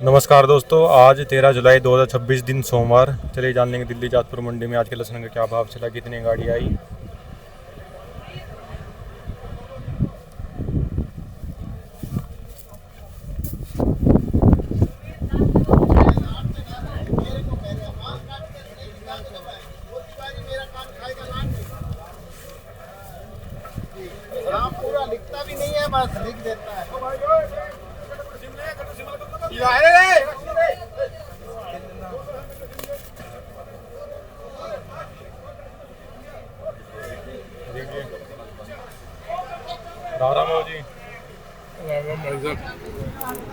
नमस्कार दोस्तों, आज 13 जुलाई 2026 दिन सोमवार। चलिए जान लेंगे दिल्ली जाजपुर मंडी में आज के लहसुन का क्या भाव चला, कितनी गाड़ी आई। पूरा लिखता भी नहीं है, बस लिख देता है। राम जी भाई साहब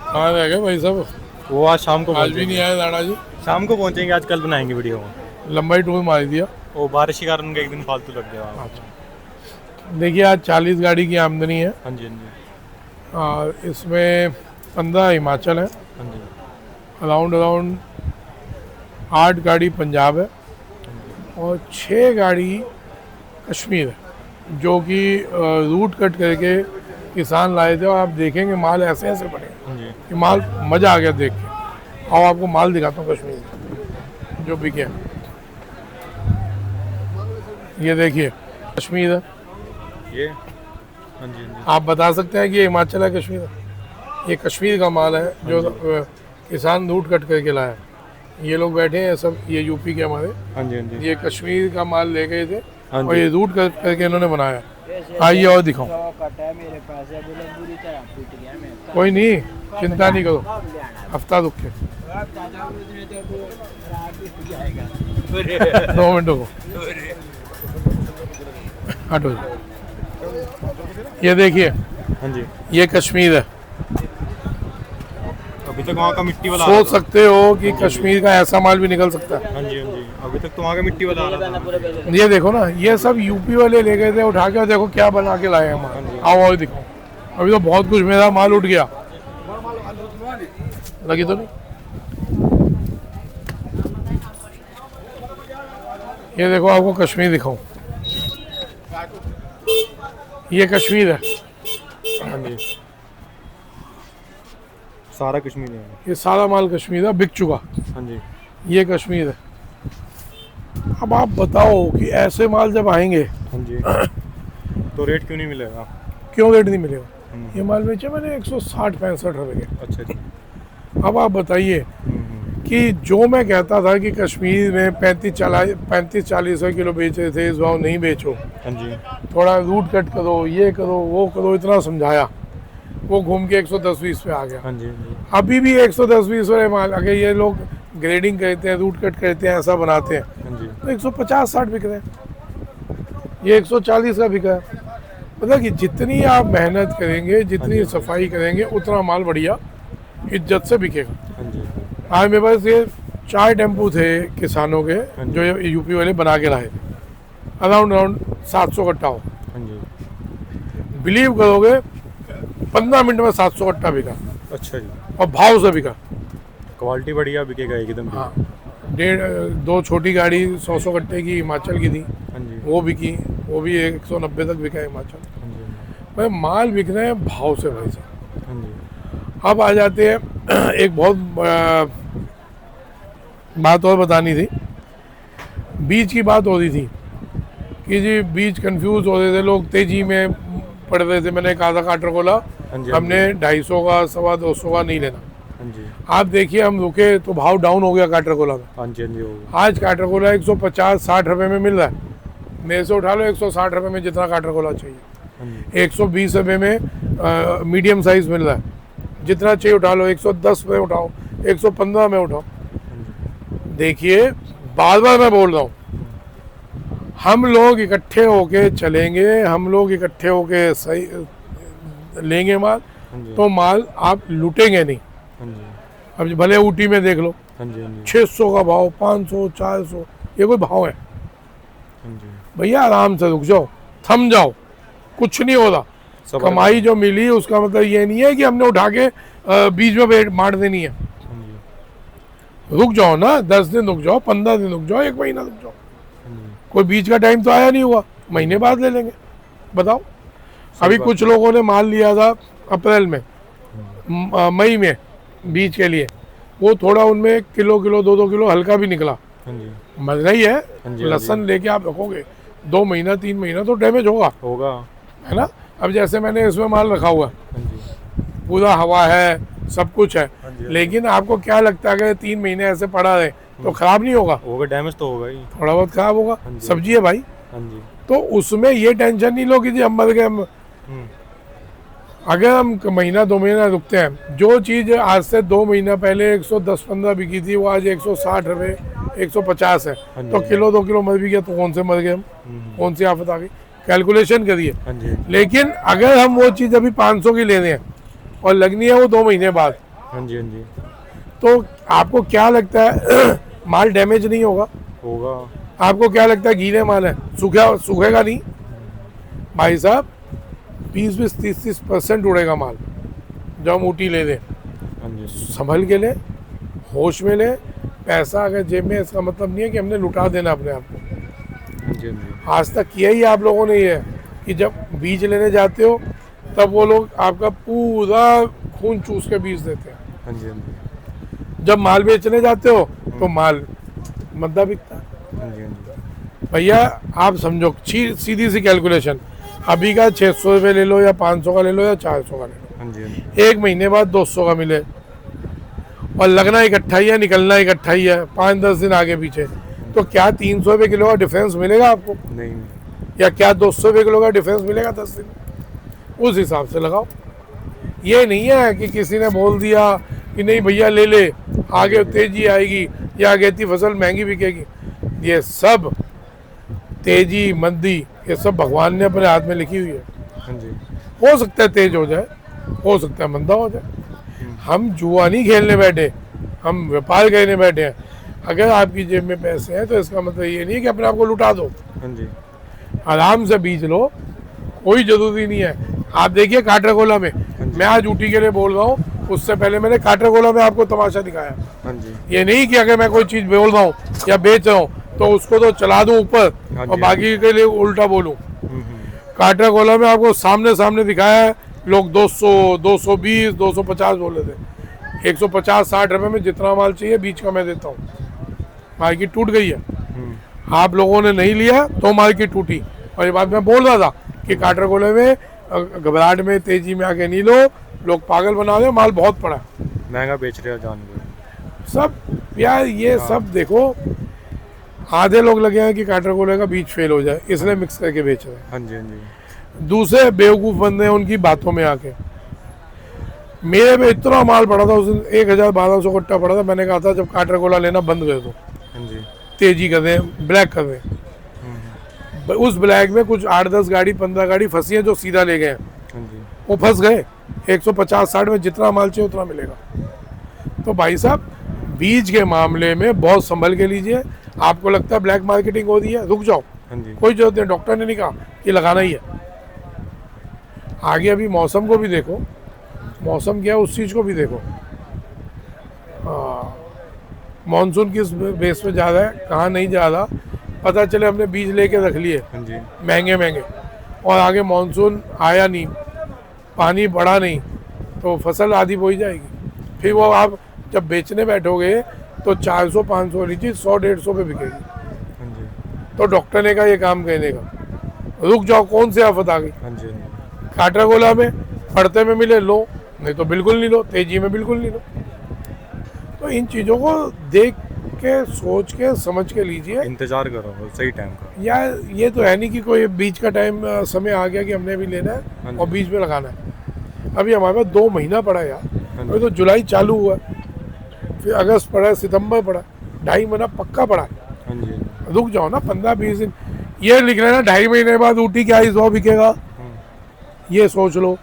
कहाँ रह गए भाई साहब? वो आज शाम को आज भी नहीं आए दादा जी। शाम को पहुंचेंगे, आज कल बनाएंगे वीडियो में। लंबाई टूर मार दिया। वो बारिश के कारण उनका एक दिन फालतू लग गया। देखिए आज 40 गाड़ी की आमदनी है हाँ जी, हाँ जी, और इसमें 15 हिमाचल है, हाँ जी, अराउंड 8 गाड़ी पंजाब है और 6 गाड़ी कश्मीर है, जो कि रूट कट करके किसान लाए थे। और आप देखेंगे माल ऐसे ऐसे बने हाँ जी। कि माल मज़ा आ गया देख के। और आपको माल दिखाता हूँ कश्मीर जो बिके। ये देखिए कश्मीर है। ये हाँ जी, हाँ जी, आप बता सकते हैं कि ये हिमाचल है कश्मीर है? ये कश्मीर का माल है जो किसान रूट कट करके लाया। ये लोग बैठे हैं सब, ये यूपी के हमारे, हाँ जी, हाँ जी, ये कश्मीर का माल ले गए थे हाँ और जी। ये रूट करके इन्होंने बनाया। आइए और दिखाऊं। कोई नहीं, चिंता नहीं करो, हफ्ता रुक के 2 मिनटों को हटो। ये देखिए हाँ जी। ये कश्मीर है। अभी तक वहाँ का मिट्टी वाला सोच सकते हो कि कश्मीर का ऐसा माल भी निकल सकता है। हाँ जी, हाँ जी। अभी तक तो वहाँ का मिट्टी वाला आ रहा था। ये देखो ना, ये सब यूपी वाले ले गए थे उठा के, और देखो क्या बना के लाए हैं माल। आओ और दिखाओ। अभी तो बहुत कुछ मेरा माल उठ गया, लगी तो नहीं। ये देखो आपको कश्मीर दिखाऊं। ये कश्मीर है, हाँ जी, सारा कश्मीर है। ये सारा माल कश्मीर है, बिक चुका। हाँ जी, ये कश्मीर है। अब आप बताओ कि ऐसे माल जब आएंगे हाँ जी, तो रेट क्यों नहीं मिलेगा? क्यों रेट नहीं मिलेगा? ये माल बेचे मैंने 160-65 रुपए के। अच्छा जी। अब आप बताइए कि जो मैं कहता था कि कश्मीर में 35-40 किलो बेच रहे थे, इस भाव नहीं बेचो, हाँ जी, थोड़ा रूट कट करो, ये करो वो करो, इतना समझाया, वो घूम के 110-20 पे आ गया। हाँ जी, हाँ जी, अभी भी 110-20 वाले माल, अगर ये लोग ग्रेडिंग करते हैं, रूट कट करते हैं, ऐसा बनाते हैं, हाँ जी, तो 150-60 बिक रहे हैं। ये 140 का बिका है। मतलब कि जितनी आप मेहनत करेंगे, जितनी सफाई करेंगे, उतना माल बढ़िया इज्जत से बिकेगा। हाँ जी, आज मेरे पास ये 4 टेम्पू थे किसानों के, जो ये यूपी वाले बना के लाए थे। अराउंड 700 कट्टा हो। हाँ जी। बिलीव करोगे 15 मिनट में 700 कट्टा बिका अच्छा जी। और भाव से बिका। क्वालिटी बढ़िया बिकेगा एकदम। हाँ, 2 छोटी गाड़ी 100 कट्टे की हिमाचल की थी, हाँ जी, वो बिकी, वो भी 190 तक बिका हिमाचल। हाँ जी, भाई माल बिक रहे हैं भाव से भाई साहब। हाँ जी, अब आ जाते हैं, एक बहुत बात और बतानी थी। बीज की बात हो रही थी कि जी बीज कंफ्यूज हो रहे थे लोग, तेजी में पड़ रहे थे। मैंने एक आधा काटर खोला, हाँ जी, हमने 250 का 225 का नहीं लेना। हाँ जी, आप देखिए हम रुके तो भाव डाउन हो गया काटर कोला में। हाँ जी, हाँ जी, होगा। आज काटर कोला 150-60 रुपए में मिल रहा है। मेरे से उठा लो 160 रुपए में जितना काटर कोला चाहिए। हाँ जी, 120 रुपए में मीडियम साइज मिल रहा है, जितना चाहिए उठा लो। 110 में उठाओ, 115 में उठाओ। देखिए बार बार मैं बोल रहा हूँ, हम लोग इकट्ठे होके चलेंगे, हम लोग इकट्ठे होके सही लेंगे माल, हाँ जी, तो माल आप लूटेंगे नहीं। हाँ जी, अब भले ऊटी में देख लो, हाँ जी, हाँ जी, 600 का भाव, 500, 400, ये कोई भाव है? हाँ जी। भैया आराम से रुक जाओ, थम जाओ, कुछ नहीं हो रहा। सब्र कमाई जो मिली उसका मतलब ये नहीं है कि हमने उठा के बीच में मार देनी है। हाँ जी, रुक जाओ ना, 10 दिन रुक जाओ, 15 दिन रुक जाओ, 1 महीना रुक जाओ। हाँ जी, कोई बीच का टाइम तो आया नहीं हुआ, महीने बाद ले लेंगे। बताओ, अभी कुछ लोगों ने माल लिया था अप्रैल में, मई में बीज के लिए, वो थोड़ा उनमें किलो 2-2 किलो हल्का भी निकला, हाँ जी मजा ही है। हाँ जी, लहसन लेके आप रखोगे 2 महीना 3 महीना तो डैमेज होगा, होगा। है ना। अब जैसे मैंने इसमें माल रखा हुआ है, हाँ जी पूरा हवा है, सब कुछ है, हाँ जी, लेकिन आपको क्या लगता है कि 3 महीने ऐसे पड़ा रहे तो खराब नहीं होगा? होगा, डैमेज तो होगा ही। थोड़ा बहुत खराब होगा, हाँ जी। सब्जी है भाई। हाँ जी तो उसमें ये टेंशन नहीं लो कि जी हम मर गए। हम्म, अगर हम महीना 2 महीना रुकते हैं, जो चीज़ आज से 2 महीना पहले 110-15 बिकी थी वो आज 160 रुपये 150 है, हाँ जी, तो किलो 2 किलो मर भी गया तो कौन से मर गए हम? कौन सी आफत आ गई? कैलकुलेशन करिए। हाँ जी लेकिन अगर हम वो चीज़ अभी 500 की ले रहे हैं और लगनी है वो 2 महीने बाद, हाँ जी हाँ जी, तो आपको क्या लगता है माल डैमेज नहीं होगा? होगा। आपको क्या लगता है गीले माल है सूखेगा नहीं? भाई साहब 20-30% उड़ेगा माल जब हम ऊटी ले लें। हाँ जी संभल के ले, होश में ले। पैसा अगर जेब में, इसका मतलब नहीं है कि हमने लुटा देना अपने आप को। हाँ जी हाँ जी, आज तक किया ही आप लोगों ने ये है कि जब बीज लेने जाते हो तब वो लोग आपका पूरा खून चूस के बीज देते हैं। हाँ जी हाँ जी, जब माल बेचने जाते हो तो माल मद्दा बिकता है। हाँ जी हाँ जी, भैया आप समझो, सीधी सी कैलकुलेशन, अभी का 600 रुपये ले लो या 500 का ले लो या 400 का ले लो, हाँ जी हाँ जी, 1 महीने बाद 200 का मिले और लगना इकट्ठा ही है, निकलना इकट्ठा ही है, 5-10 दिन आगे पीछे, तो क्या 300 रुपये किलो का डिफरेंस मिलेगा आपको? नहीं या क्या 200 रुपये किलो का डिफरेंस मिलेगा 10 दिन? उस हिसाब से लगाओ। ये नहीं है कि किसी ने बोल दिया कि नहीं भैया ले ले, आगे तेजी आएगी या अगेती फसल महंगी बिकेगी। ये सब तेजी मंदी ये सब भगवान ने अपने हाथ में लिखी हुई है। हाँ जी, हो सकता है तेज हो जाए, हो सकता है मंदा हो जाए। हम जुआ नहीं खेलने बैठे, हम व्यापार करने बैठे हैं। अगर आपकी जेब में पैसे हैं तो इसका मतलब ये नहीं है कि अपने आप को लुटा दो। हाँ जी, आराम से बीज लो, कोई जरूरी नहीं है। आप देखिए काटरगोला में, मैं आज ऊटी के लिए बोल रहा हूँ, उससे पहले मैंने काटरगोला में आपको तमाशा दिखाया। हाँ जी, ये नहीं कि अगर मैं कोई चीज़ बोल रहा हूँ या बेच रहा हूँ तो उसको तो चला दूं ऊपर हाँ जी, और बाकी के लिए उल्टा बोलूं। हम्म, काटरगोला में आपको सामने सामने दिखाया है, लोग 200, 220, 250 बोले थे। 150-60 रुपये में जितना माल चाहिए बीच का मैं देता हूँ। मार्केट टूट गई है, आप लोगों ने नहीं लिया तो मार्केट टूटी। और ये बात मैं बोल रहा था कि काटरगोले में घबराहट में तेजी में आके नहीं लो, लोग पागल बना रहे, माल बहुत पड़ा है, महंगा बेच रहे हो जानवर। सब यार। ये सब देखो, आधे लोग लगे हैं कि काटरगोले का बीज फेल हो जाए इसलिए मिक्स करके बेच रहे हैं। हाँ जी, हाँ जी, दूसरे बेवकूफ़ बंदे हैं उनकी बातों में आके। मेरे में इतना माल पड़ा था उस दिन, 1,000-1,200 कट्टा पड़ा था। मैंने कहा था जब काटरगोला लेना बंद कर दो, हाँ जी, तेजी कर दें, ब्लैक कर दें। उस ब्लैक में कुछ 8-10 गाड़ी 15 गाड़ी फंसी हैं जो सीधा ले गए हैं, हाँ जी, वो फंस गए। 150-60 में जितना माल चाहिए उतना मिलेगा। तो भाई साहब बीज के मामले में बहुत संभल के लीजिए। आपको लगता है ब्लैक मार्केटिंग हो रही है, रुक जाओ, हाँ जी, कोई जरूरत नहीं। डॉक्टर ने नहीं कहा कि लगाना ही है। आगे अभी मौसम को भी देखो, मौसम क्या है उस चीज़ को भी देखो। मानसून किस बेस पे जा रहा है, कहाँ नहीं जा रहा, पता चले हमने बीज लेके रख लिए हाँ जी, महंगे महंगे और आगे मानसून आया नहीं, पानी बढ़ा नहीं, तो फसल आधी बोई जाएगी। फिर वो आप जब बेचने बैठोगे तो 400-500 लीजिए 100-150 पे बिकेगी। हाँ जी, तो डॉक्टर ने कहा ये काम कहने का, रुक जाओ, कौन सी आफत आ गई। हाँ जी, हाँ जी, काटरगोला में पड़ते में मिले लो, नहीं तो बिल्कुल नहीं लो, तेजी में बिल्कुल नहीं लो। तो इन चीज़ों को देख के सोच के समझ के लीजिए। इंतजार करो सही टाइम का। यार ये तो है नहीं कि कोई बीज का टाइम समय आ गया कि हमने भी लेना हाँ है जी। और बीज में लगाना है। अभी हमारे पास 2 महीना पड़ा है यार। हाँ जी। अभी तो जुलाई चालू हुआ है, फिर अगस्त पड़ा है, सितंबर पड़ा है, 2.5 महीना पक्का पड़ा है। हाँ जी, हाँ जी, रुक जाओ ना 15-20 दिन। ये लिख लेना 2.5 महीने बाद ऊटी क्या 100 बिकेगा, ये सोच लो।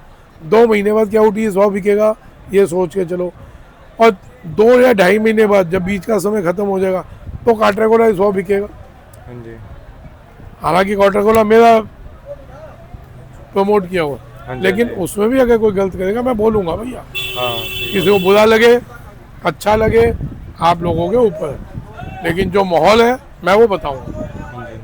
2 महीने बाद क्या ऊटी 100 बिकेगा, ये सोच के चलो। और 2 या 2.5 महीने बाद जब बीज का समय खत्म हो जाएगा तो काटरगोला 100 बिकेगा। हाँ जी, हालांकि काटरगोला मेरा प्रमोट किया हुआ, हाँ जी, लेकिन हाँ जी। उसमें भी अगर कोई गलत करेगा मैं बोलूँगा भैया। हाँ किसी को बुरा लगे अच्छा लगे आप लोगों के ऊपर है, लेकिन जो माहौल है मैं वो बताऊँगा। हाँ जी,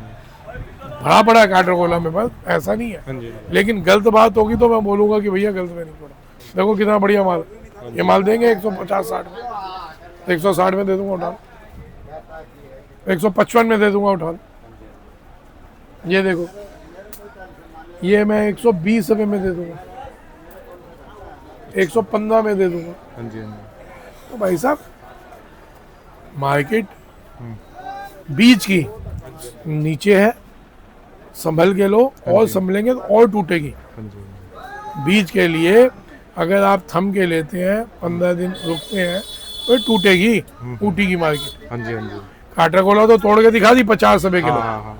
भरा पड़ा है काटरगोला में, बस ऐसा नहीं है। हाँ जी, लेकिन गलत बात होगी तो मैं बोलूँगा कि भैया गलत में नहीं पड़ा। देखो कितना बढ़िया माल, ये माल देंगे 150-60 में। तो 160 में दे दूंगा, उठा लो। 155 में दे दूंगा, उठा लो। ये देखो, ये मैं 120 रुपये में दे दूंगा, 115 में दे दूंगा। हाँ जी, हाँ जी। तो भाई साहब, मार्केट बीच की नीचे है, संभल के लो, और संभलेंगे तो और टूटेगी। हाँ जी, बीच के लिए अगर आप थम के लेते हैं, 15 दिन रुकते हैं, तो ये टूटेगी, टूटेगी मार्केट। हाँ जी, हाँ जी। काटा कोला तो तोड़ के दिखा दी 50 रुपए किलो, हाँ, हाँ,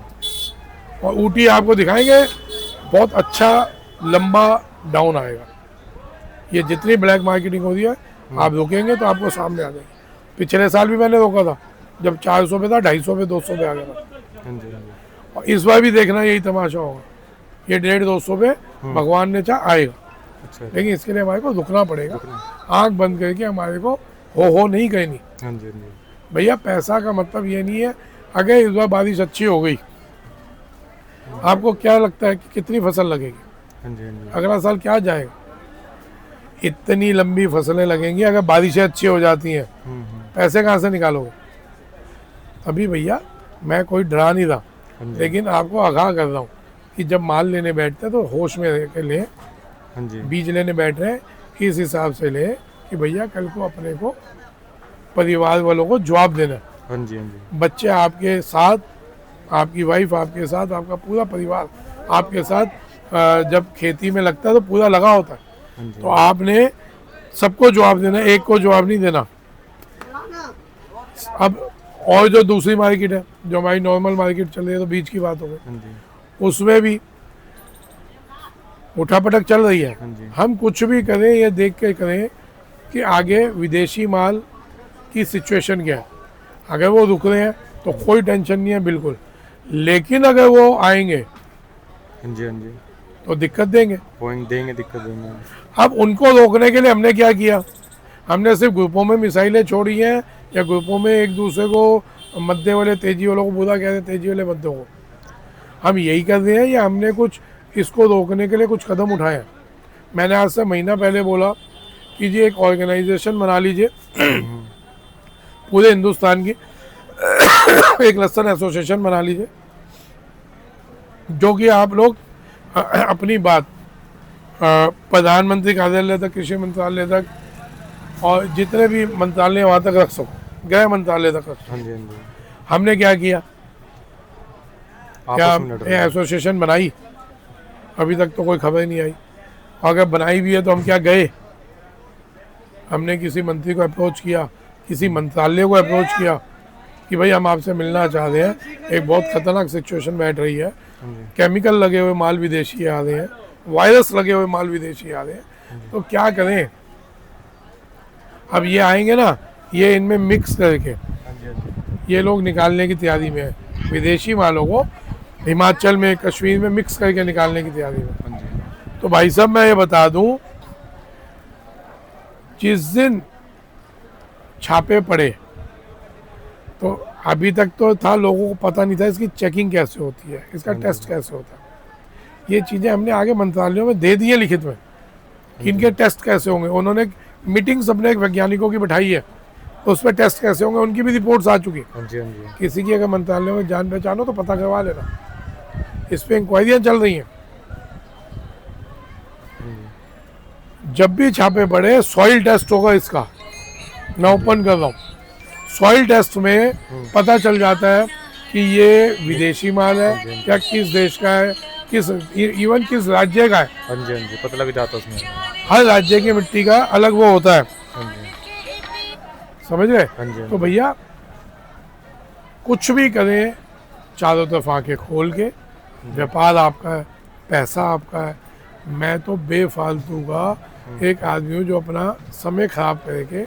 और ऊटी आपको दिखाएंगे बहुत अच्छा लंबा डाउन आएगा। ये जितनी ब्लैक मार्केटिंग होती है, आप रुकेंगे तो आपको सामने आ जाएगी। पिछले साल भी मैंने रोका था, जब 400 पे था, 250 पे, 200 पे आ गया था। हाँ जी, हाँ जी। और इस बार भी देखना यही तमाशा होगा, ये 150-200 पे भगवान ने चाह आएगा। अच्छा, लेकिन इसके लिए हमारे को रुकना पड़ेगा, आंख बंद करके हमारे को हो नहीं कहनी। हाँ जी, हाँ जी। भैया पैसा का मतलब ये नहीं है, अगर इस बार बारिश अच्छी हो गई, आपको क्या लगता है कि कितनी फसल लगेगी? हाँ जी, हाँ जी। अगला साल क्या जाएगा? इतनी लंबी फसलें लगेंगी अगर बारिशें अच्छी हो जाती हैं, पैसे कहाँ से निकालोगे? अभी भैया मैं कोई डरा नहीं रहा, हाँ जी, लेकिन आपको आगाह कर रहा हूँ कि जब माल लेने बैठते हैं तो होश में रह के ले। हाँ जी। बीज लेने बैठ रहे हैं, इस हिसाब से ले कि भैया कल को अपने को, परिवार वालों को जवाब देना है। हाँ जी, हाँ जी। बच्चे आपके साथ, आपकी वाइफ आपके साथ, आपका पूरा परिवार आपके साथ, जब खेती में लगता है तो पूरा लगा होता है। हाँ जी। तो आपने सबको जवाब देना, एक को जवाब नहीं देना। अब और जो दूसरी मार्केट है, जो हमारी नॉर्मल मार्केट चल रही है, तो बीच की बात हो गई, हाँ जी, उसमें भी उठापटक चल रही है। हाँ जी। हम कुछ भी करें, ये देख के करें कि आगे विदेशी माल की सिचुएशन क्या है। अगर वो रुक रहे हैं तो कोई टेंशन नहीं है बिल्कुल, लेकिन अगर वो आएंगे हाँ जी, हाँ जी। तो दिक्कत देंगे। पॉइंट देंगे, दिक्कत देंगे। अब उनको रोकने के लिए हमने क्या किया? हमने सिर्फ ग्रुपों में मिसाइलें छोड़ी हैं, या ग्रुपों में एक दूसरे को, मध्य वाले तेजी वालों को बुरा कहते हैं, तेजी वाले मध्यों को, हम यही कर रहे हैं, या हमने कुछ इसको रोकने के लिए कुछ कदम उठाए हैं? मैंने आज से महीना पहले बोला कि जी एक ऑर्गेनाइजेशन बना लीजिए पूरे हिंदुस्तान की, एक लहसुन एसोसिएशन बना लीजिए, जो कि आप लोग अपनी बात प्रधानमंत्री कार्यालय तक, कृषि मंत्रालय तक, और जितने भी मंत्रालय वहाँ तक रख सको, गृह मंत्रालय तक रख सको। हाँ जी, हाँ जी। हमने क्या किया? क्या आपस में लड़ रहे हैं। एसोसिएशन बनाई? अभी तक तो कोई खबर नहीं आई। अगर बनाई भी है तो हम क्या गए? हमने किसी मंत्री को अप्रोच किया, किसी मंत्रालय को अप्रोच किया कि भाई हम आपसे मिलना चाह रहे हैं, एक बहुत खतरनाक सिचुएशन बैठ रही है, हाँ जी, केमिकल लगे हुए माल विदेशी आ रहे हैं, वायरस लगे हुए माल विदेशी आ रहे हैं, तो क्या करें? अब ये आएंगे ना, ये इनमें मिक्स करके हाँ जी, हाँ जी। ये लोग निकालने की तैयारी में है, विदेशी मालों को हिमाचल में, कश्मीर में मिक्स करके निकालने की तैयारी में। हाँ जी, तो भाई साहब मैं ये बता दूं, जिस दिन छापे पड़े तो अभी तक तो था, लोगों को पता नहीं था इसकी चेकिंग कैसे होती है, इसका टेस्ट कैसे होता है। ये चीज़ें हमने आगे मंत्रालयों में दे दी है लिखित में कि इनके टेस्ट कैसे होंगे। उन्होंने मीटिंग्स अपने एक वैज्ञानिकों की बिठाई है, तो उस पर टेस्ट कैसे होंगे उनकी भी रिपोर्ट्स आ चुकी है। हाँ जी, हाँ जी। किसी की अगर मंत्रालयों में जान पहचान हो तो पता करवा लेना, इस पर इंक्वायरियाँ चल रही हैं। जब भी छापे पड़े सॉइल टेस्ट होगा इसका, मैं ओपन कर रहा हूँ। सॉइल टेस्ट में पता चल जाता है कि ये विदेशी माल है या किस देश का है, किस इवन किस राज्य का है। हाँ जी, हाँ जी। पता लग जाता है उसमें। हर राज्य की मिट्टी का अलग वो होता है, हाँ जी, समझ रहे? हाँ जी। तो भैया कुछ भी करें, चारों तरफ आंखें खोल के, व्यापार आपका है, पैसा आपका है। मैं तो बेफालतू का एक आदमी हूँ जो अपना समय खराब करके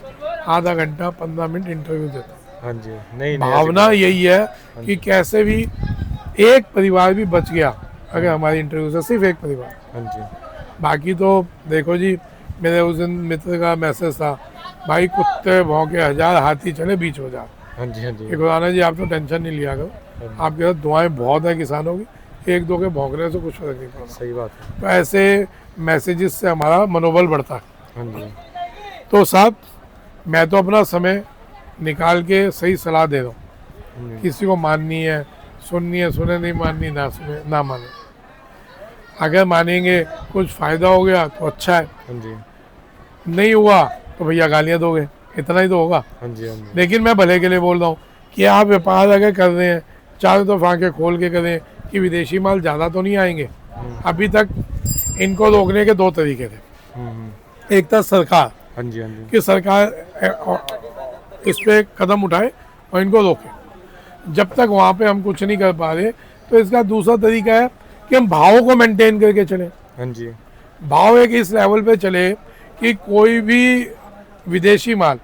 आधा घंटा 15 मिनट इंटरव्यू देता हूँ। हाँ जी। नहीं, भावना यही है कि कैसे भी एक परिवार भी बच गया अगर हमारी इंटरव्यू से, सिर्फ एक परिवार। हाँ जी, बाकी तो देखो जी, मेरे उस दिन मित्र का मैसेज था, भाई कुत्ते भौंके 1000, हाथी चले बीच में जा। हाँ जी, हाँ जी। खुदाना जी आप तो टेंशन नहीं लिया करो, आपके साथ दुआएं बहुत है किसानों की, एक दो के भौंकने से कुछ फर्क नहीं पड़ता। सही बात है। तो ऐसे मैसेजेस से हमारा मनोबल बढ़ता है। हाँ जी, तो साहब मैं तो अपना समय निकाल के सही सलाह दे दो। हाँ जी, किसी को माननी है सुने, नहीं माननी ना सुने ना माने। अगर मानेंगे कुछ फ़ायदा हो गया तो अच्छा है, हाँ जी, नहीं हुआ तो भैया गालियाँ दोगे, इतना ही तो होगा। हाँ जी, हाँ जी, लेकिन मैं भले के लिए बोल रहा हूँ कि आप व्यापार अगर कर रहे हैं चारों तरफ आके खोल के करें कि विदेशी माल ज़्यादा तो नहीं आएंगे। अभी तक इनको रोकने के दो तरीके थे। एक था सरकार, हाँ जी, हाँ जी, कि सरकार इस पे कदम उठाए और इनको रोके। जब तक वहाँ पे हम कुछ नहीं कर पा रहे तो इसका दूसरा तरीका है कि हम भावों को मेंटेन करके चलें। हाँ जी, भाव एक इस लेवल पे चले कि कोई भी विदेशी माल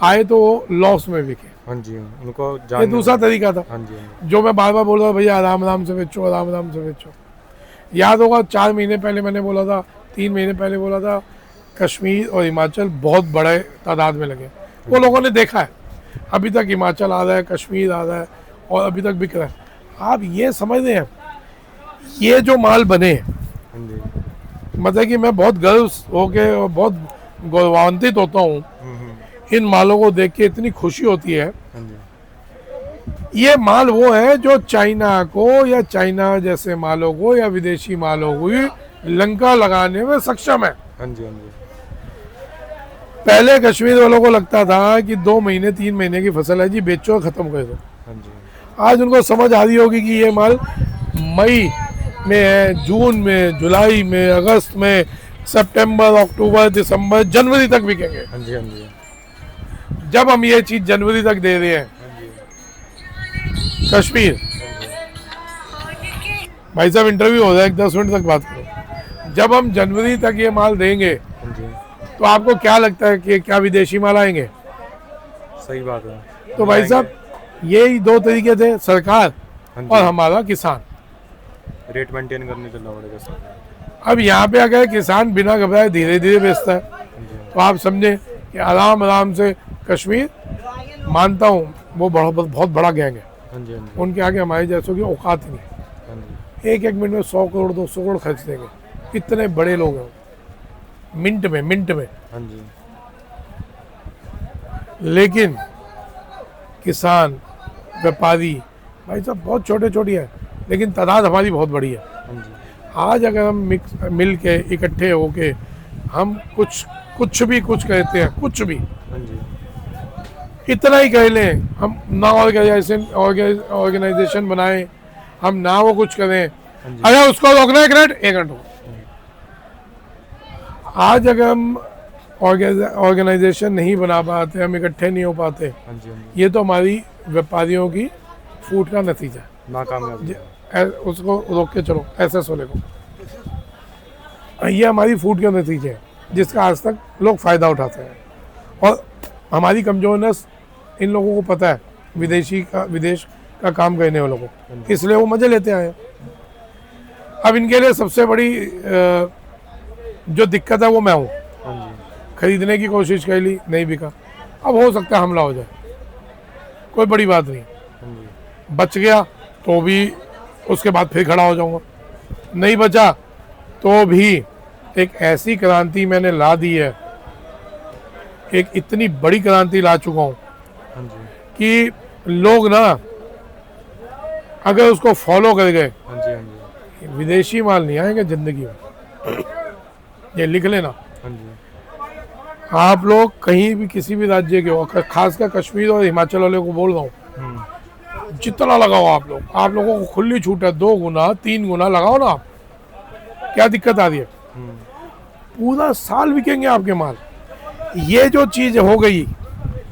आए तो वो लॉस में बिके। हाँ जी, उनको ये जानने दूसरा तरीका था हाँ जी, हाँ जी, जो मैं बार बार बोल रहा था, भैया आराम आराम से बेचो, आराम आराम से बेचो। याद होगा 4 महीने पहले मैंने बोला था, 3 महीने पहले बोला था, कश्मीर और हिमाचल बहुत बड़े तादाद में लगे। वो लोगों ने देखा है, अभी तक हिमाचल आ रहा है, कश्मीर आ रहा है और अभी तक बिक रहा है। आप ये समझ रहे हैं, ये जो माल बने, हाँ जी, मतलब कि मैं बहुत गर्व होके और बहुत गौरवान्वित होता हूँ इन मालों को देख के, इतनी खुशी होती है। हाँ जी, ये माल वो है जो चाइना को या चाइना जैसे मालों को या विदेशी मालों को ही लंका लगाने में सक्षम है। हाँ जी, हाँ जी, पहले कश्मीर वालों को लगता था कि 2 महीने 3 महीने की फसल है जी, बेचो खत्म कर दो। हाँ जी, आज उनको समझ आ रही होगी कि ये माल मई में है, जून में, जुलाई में, अगस्त में, सितंबर, अक्टूबर, दिसंबर, जनवरी तक बिकेंगे। हाँ जी, हाँ जी, जब हम ये चीज जनवरी तक दे रहे हैं कश्मीर, भाई साहब इंटरव्यू हो रहा है, 10 मिनट तक बात करो। जब हम जनवरी तक ये माल देंगे हाँ जी, तो आपको क्या लगता है कि क्या विदेशी माल आएंगे? सही बात है। तो भाई साहब यही 2 तरीके थे, सरकार हाँ जी, और हमारा किसान। रेट मेंटेन करने चलना पड़ेगा सर। अब यहाँ पे अगर किसान बिना घबराए धीरे धीरे बेचता है हाँ जी, तो आप समझे कि आराम आराम से कश्मीर, मानता हूँ वो बहुत बड़ा गैंग है, हाँ जी, हाँ जी, उनके आगे हमारे जैसों की औकात ही नहीं। हाँ जी, एक मिनट में 100 करोड़ 200 करोड़ खर्च देंगे, इतने बड़े लोग हैं, मिनट में। हाँ जी, लेकिन किसान, व्यापारी, भाई साहब बहुत छोटे है, लेकिन तादाद हमारी बहुत बड़ी है। हाँ जी, आज अगर हम मिल के इकट्ठे होके हम कुछ भी कहते हैं, कुछ भी हाँ जी, इतना ही कह लें, हम ना ऑर्गेनाइजेशन बनाए, हम ना वो कुछ करें, हाँ जी, अगर उसको रोकना है 1 मिनट हो। आज अगर हम ऑर्गेनाइजेशन नहीं बना पाते, हम इकट्ठे नहीं हो पाते, हाँ जी, हाँ जी, ये तो हमारी व्यापारियों की फूट का नतीजा है। नाकामयाबी है। उसको रोक के चलो, ऐसे सोले को, ये हमारी फूट के नतीजे है जिसका आज तक लोग फ़ायदा उठाते हैं। और हमारी कमजोरनेस इन लोगों को पता है, विदेश का काम करने वालों को, इसलिए वो मजे लेते आए हैं। अब इनके लिए सबसे बड़ी जो दिक्कत है वो मैं हूँ। हाँ जी, खरीदने की कोशिश कर ली, नहीं बिका, अब हो सकता है हमला हो जाए, कोई बड़ी बात नहीं, हाँ जी, बच गया तो भी उसके बाद फिर खड़ा हो जाऊंगा, नहीं बचा तो भी एक ऐसी क्रांति मैंने ला दी है, एक इतनी बड़ी क्रांति ला चुका हूँ हाँ जी, कि लोग ना अगर उसको फॉलो कर गए, हाँ जी, हाँ जी, विदेशी माल नहीं आएंगे जिंदगी में। ये लिख लेना, हाँ जी, आप लोग कहीं भी किसी भी राज्य के हो, खासकर कश्मीर और हिमाचल वाले को बोल रहा हूँ, जितना लगाओ आप लोगों को खुली छूट है, 2 गुना 3 गुना लगाओ ना आप, क्या दिक्कत आ रही है? पूरा साल बिकेंगे आपके माल। ये जो चीज़ हो गई,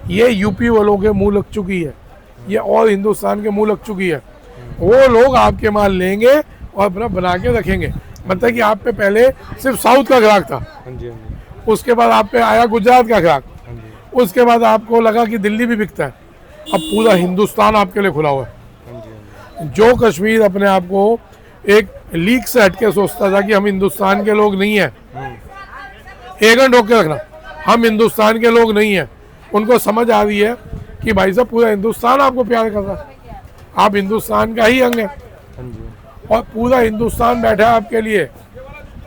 ये यूपी वालों के मुंह लग चुकी है, ये और हिंदुस्तान के मुंह लग चुकी है। वो लोग आपके माल लेंगे और अपना बना के रखेंगे। मतलब कि आप पे पहले सिर्फ साउथ का ग्राहक था, हाँ जी, हाँ जी, उसके बाद आप पे आया गुजरात का ग्राहक, हाँ जी, उसके बाद आपको लगा कि दिल्ली भी बिकता है, अब पूरा हिंदुस्तान आपके लिए खुला हुआ है। हाँ जी, हाँ जी, जो कश्मीर अपने आप को एक लीग से हटके सोचता था कि हम हिंदुस्तान के लोग नहीं हैं, एक घंटे रोक के रखना, हम हिंदुस्तान के लोग नहीं हैं, उनको समझ आ रही है कि भाई साहब पूरा हिंदुस्तान आपको प्यार कर रहा है, आप हिंदुस्तान का ही अंग है हाँ जी, और पूरा हिंदुस्तान बैठा है आपके लिए।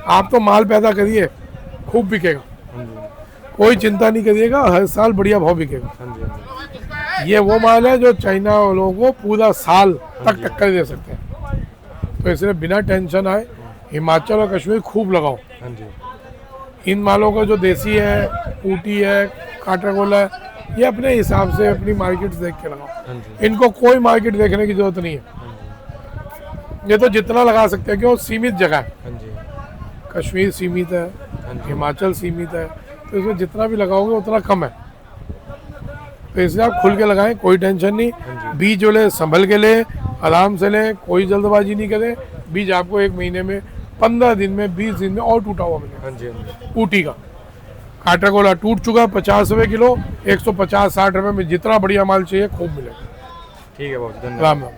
आप तो माल पैदा करिए, खूब बिकेगा। हाँ जी, कोई चिंता नहीं करिएगा, हर साल बढ़िया भाव बिकेगा। हाँ जी, हाँ जी। ये वो माल है जो चाइना वालों को पूरा साल तक टक्कर दे सकते हैं, तो इसलिए बिना टेंशन आए हिमाचल और कश्मीर खूब लगाओ। हाँ जी, इन मालों का जो देसी है, ऊटी है, काटागोला है, ये अपने हिसाब से अपनी मार्केट देख के लगाओ। हाँ जी, इनको कोई मार्केट देखने की जरूरत नहीं है, हाँ जी, ये तो जितना लगा सकते हैं क्यों सीमित जगह है। हाँ जी, कश्मीर सीमित है, हाँ जी, हिमाचल सीमित है, तो इसमें जितना भी लगाओगे उतना कम है, तो इसलिए आप खुल के लगाएं, कोई टेंशन नहीं। बीज जो ले संभल के ले, आराम से लें, कोई जल्दबाजी नहीं करें। बीज आपको 1 महीने में, 15 दिन में, 20 दिन में और टूटा हुआ मिलेगा। हाँ जी, हाँ जी। ऊटी का काटागोला टूट चुका, 50 रुपये किलो, 150-60 रुपये में जितना बढ़िया माल चाहिए खूब मिलेगा। ठीक है बाबू जी, धन्यवाद। राम राम।